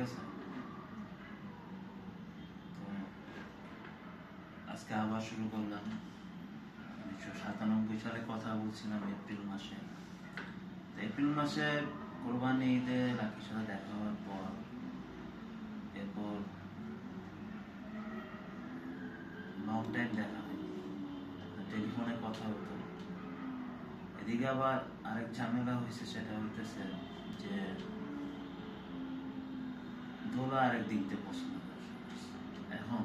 আছে। তো আজকে আবার শুরু করলাম। 1997 সালে কথা বলছিলাম এপ্রিল মাসে। এপ্রিল মাসে কোরবানি ঈদে লাকির সাথে দেখা হওয়ার পর এরপর লং টাইম দেখা হয়নি, টেলিফোনে কথা হতো। এদিকে আবার আরেক ঝামেলা হয়েছে, সেটা হইতেছে যে দোলা আরেক দিক দিয়ে পছন্দ করে। এখন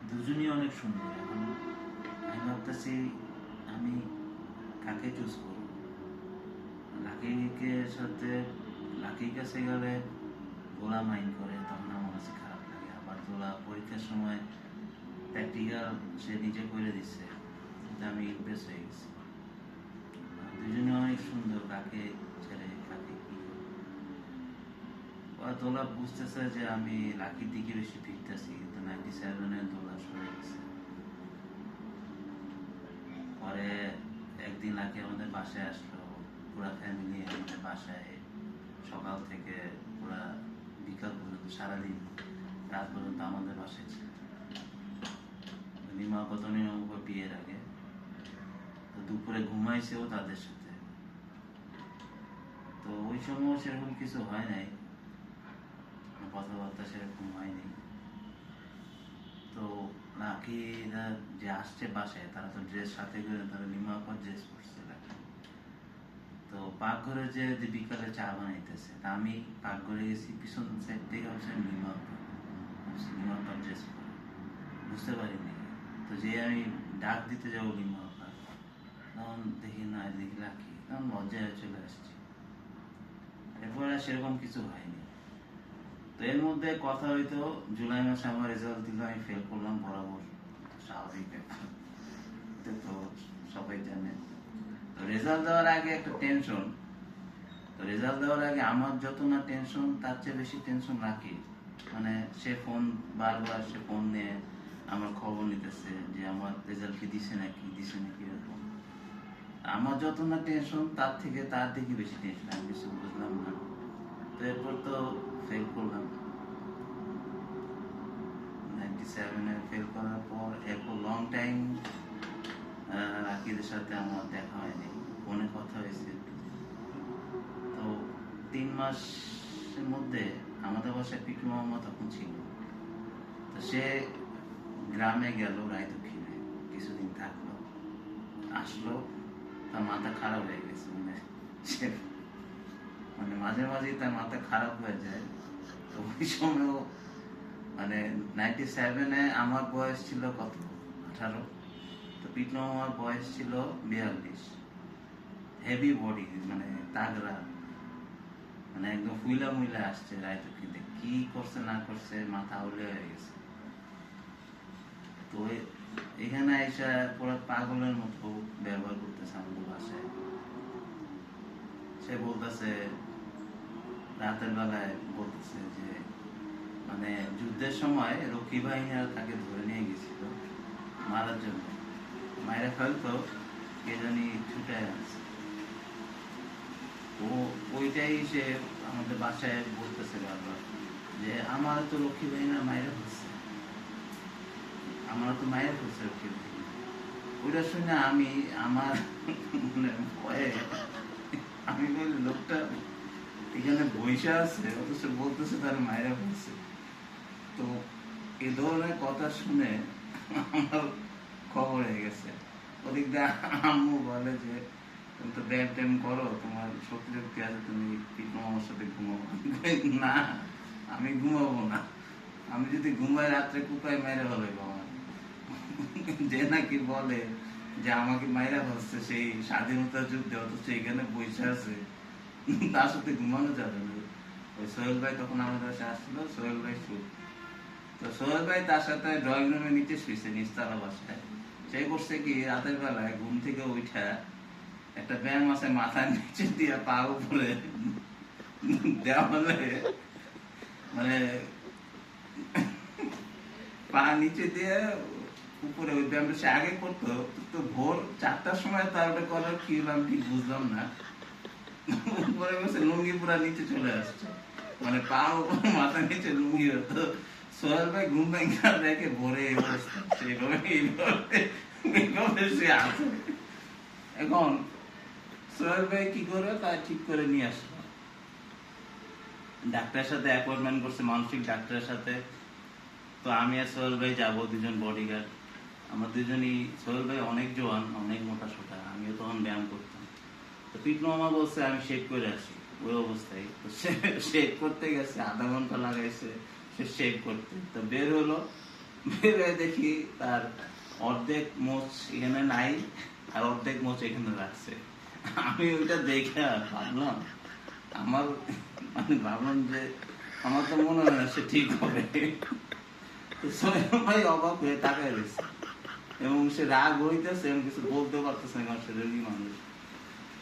দুজনই অনেক সুন্দর। এখন আমি ভাবতেছি আমি কাকে চুজ করব। লাকিকে সাথে লাকির কাছে গেলে দোলা মাইন্ড করে, তখন আমার কাছে খারাপ লাগে। আবার দোলা পরীক্ষার সময় প্র্যাকটিক্যাল সে নিজে করে দিচ্ছে, আমি ইমপ্রেস হয়ে গেছি। দুজনে অনেক সুন্দর, কাকে ছেড়ে কাকে কি। দোলা বুঝতেছে যে আমি লাকির দিকে বেশি ফিরতেছি, কিন্তু 97-এ দোলা সরে গেছে। পরে একদিন লাকি আমাদের বাসায় আসলো, পুরা ফ্যামিলি আমাদের বাসায়। সকাল থেকে পুরা বিকাল পর্যন্ত, সারাদিন রাত পর্যন্ত আমাদের বাসায় ছিল। লিমা কতনি বিয়ের আগে তো দুপুরে ঘুমাইছেও তাদের সাথে। তো ওই সময় সেরকম কিছু হয় নাই, কথাবার্তা সেরকম হয়নি। তো লাকিরা যে আসছে বাসায়, তারা তো ড্রেস সাথে করে, তারা লিমা পর ড্রেস পরছে লাকি। তো পাকঘরে যে বিকালে চা বানাইতেছে, তা আমি পাকঘরে গেছি, পিছন সাইড থেকে ভাবছিলাম লিমা পর ড্রেস পরে, বুঝতে পারিনি। তো যে আমি ডাক দিতে যাবো লিমা পা, তখন দেখি না, দেখি লাকি, তখন লজ্জায় চলে আসছি। এরপরে সেরকম কিছু হয়নি। তো এর মধ্যে কথা হইতো, জুলাই মাসে আমার রেজাল্ট দিল, আমি ফেল করলাম বরাবর, স্বাভাবিক ব্যাপার, তো সবাই জানে। তো রেজাল্ট দেওয়ার আগে একটা টেনশন। তো রেজাল্ট দেওয়ার আগে আমার যত না টেনশন, তার চেয়ে বেশি টেনশন রাখি। মানে সে ফোন বারবার, সে ফোন নিয়ে আমার খবর নিতেছে যে আমার রেজাল্ট কি দিছে নাকি এরকম। আমার যত না টেনশন, তার থেকে তার দিকে বেশি টেনশন। আমি কিছু বুঝলাম না। তো এরপর তো ফেল করলাম, 97-এ ফেল করার পর এরপর লং টাইম রাকিদের সাথে আমার দেখা হয়নি, ফোনে কথা হয়েছে। তো 3 মাসের মধ্যে আমাদের বাসায় পিকু মামা তখন ছিল। তো সে গ্রামে গেল রায়দক্ষিণে, কিছুদিন থাকলো, আসলো, তার মাথা খারাপ হয়ে গেছে। সে মাঝে মাঝে তার মাথা খারাপ হয়ে যায়। তো ওই সময় 97-এ আমার বয়স ছিল কত, 18। তো পিকু মামার বয়স ছিল 42। হেভি বডি, তাগড়া, একদম ফুইলা মুইলা আসছে রায়দক্ষিণে। কি করছে না করছে, মাথা উলে হয়ে গেছে। তো এখানে এসে পুরো পাগলের মতো ব্যবহার করতেছে আমাদের বাসায়। সে বলতেছে, রাতের বেলায় বলতেছে যে যুদ্ধের সময় রক্ষী বাহিনীরা তাকে ধরে নিয়ে গেছিল মারার জন্য, মায়েরা ফেলতো, কে জানি ছুটে আসছে। ও ওইটাই সে আমাদের বাসায় বলতেছে বারবার, যে আমার তো লক্ষ্মী বাহিনীরা মায়েরা ফেলছে, আমার তো মায়ের ফেলছে লক্ষ্মী বাহিনী। ওইটা শুনে আমি আমার ভয়ে আমি বলি, লোকটা এখানে বইসা আছে, অথচ বলতেছে তার মায়েরা ফেলছে। তো এই ধরনের কথা শুনে আমার খবর হয়ে গেছে। ওদিক দিয়ে আম্মু বলে যে তুমি তো ব্যায়াম ট্যাম করো, তোমার শক্তি শক্তি আছে, তুমি পিকু মামার সাথে ঘুমাবো। না, আমি ঘুমাবো না। আমি যদি ঘুমাই রাত্রে কুপায় মেরে হবে বাবা। যে নাকি বলে যে আমাকে মাইরা ফেলছে সেই স্বাধীনতা যুদ্ধে, অথচ এখানে বসে আছে, তার সাথে ঘুমানো যাবে না। ওই সোহেল ভাই তখন আমাদের বাসায় আসছিল, সোহেল ভাই শুট। তো সোহেল ভাই তার সাথে ড্রয়িং রুমে নিচে শুয়েছে, নিচতলা বাসায়। সে করছে কি, রাতের বেলায় ঘুম থেকে উঠা একটা ব্যায়াম আছে, মাথার নিচে দিয়ে পা উপরে দেওয়ালে, পা নিচে দিয়ে উপরে ওই ব্যায়ামটা সে আগে করতো। তো ভোর 4টার সময় তার ওটা করার কি হলাম ঠিক বুঝলাম না। উপরে বসে লুঙ্গি পুরা নিচে চলে আসছে। মানে পা উপর মাথা নিচে লুঙ্গি হতো। সোহেল ভাই ঘুম ভেঙে দেখে ভোরে এই অবস্থা, সেইভাবে এইভাবে সে আছে। এখন সোহেল ভাই কি করে তা ঠিক করে নিয়ে আসলো, ডাক্তারের সাথে অ্যাপয়েন্টমেন্ট করছে, মানসিক ডাক্তারের সাথে। তো আমি আর সোহেল ভাই যাবো, দুজন বডিগার্ড। আমরা দুজনই, সোহেল ভাই অনেক জোয়ান, অনেক মোটা সোটা, আমিও তখন ব্যায়াম করতাম। তো পিটনু মামা বলছে আমি শেক করে আসি, ওই অবস্থায়। তো সে শেক করতে গেছে, আধা ঘন্টা লাগাইছে সে শেক করতে। তো বের হলো, বের হয়ে দেখি তার অর্ধেক মোচ এখানে নাই, আর অর্ধেক মোচ এখানে রাখছে। আমি ওইটা দেখে ভাবলাম, আমার মানে ভাবলাম যে আমার তো মনে হয় না সে ঠিক হবে। তো সোহেল ভাই অবাক হয়ে তাকায় রয়েছে, এবং সে রাগ হইতেছে এবং কিছু বলতেও পারতেছে না, কারণ সে রোগী মানুষ।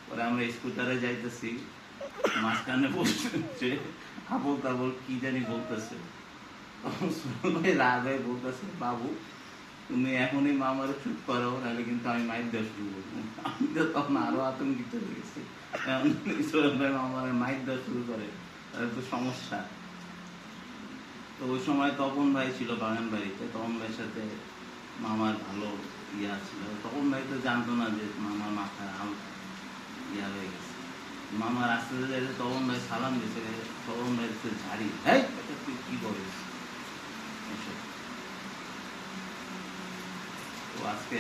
পরে আমরা স্কুটারে যাইতেছি, মাঝখানে বসে আবল তাবল কি জানি বলতেছে। তখন সোহেল ভাই রাগ হয়ে বলতেছে, বাবু তুমি এখনই মামার চুপ করো, নাহলে কিন্তু আমি মাইর দেওয়া শুরু করবো। আমি তো তখন আরো আতঙ্কিত হয়ে গেছি, সোহেল ভাই মামার মাইর দেওয়া শুরু করে, তাহলে তো সমস্যা। তো ওই সময় তপন ভাই ছিল বাগান বাড়িতে, তপন ভাইয়ের সাথে মামার ভালো ইয়া ছিল। তপন ভাই তো জানতো না যে মামার মাথা ইয়া হয়ে গেছে। মামার রাস্তাতে যাইতে তপন ভাই সালাম দিয়েছে, তপন ভাই ঝাড়ি, হ্যাঁ তুই কি করিস এসব। তো আজকে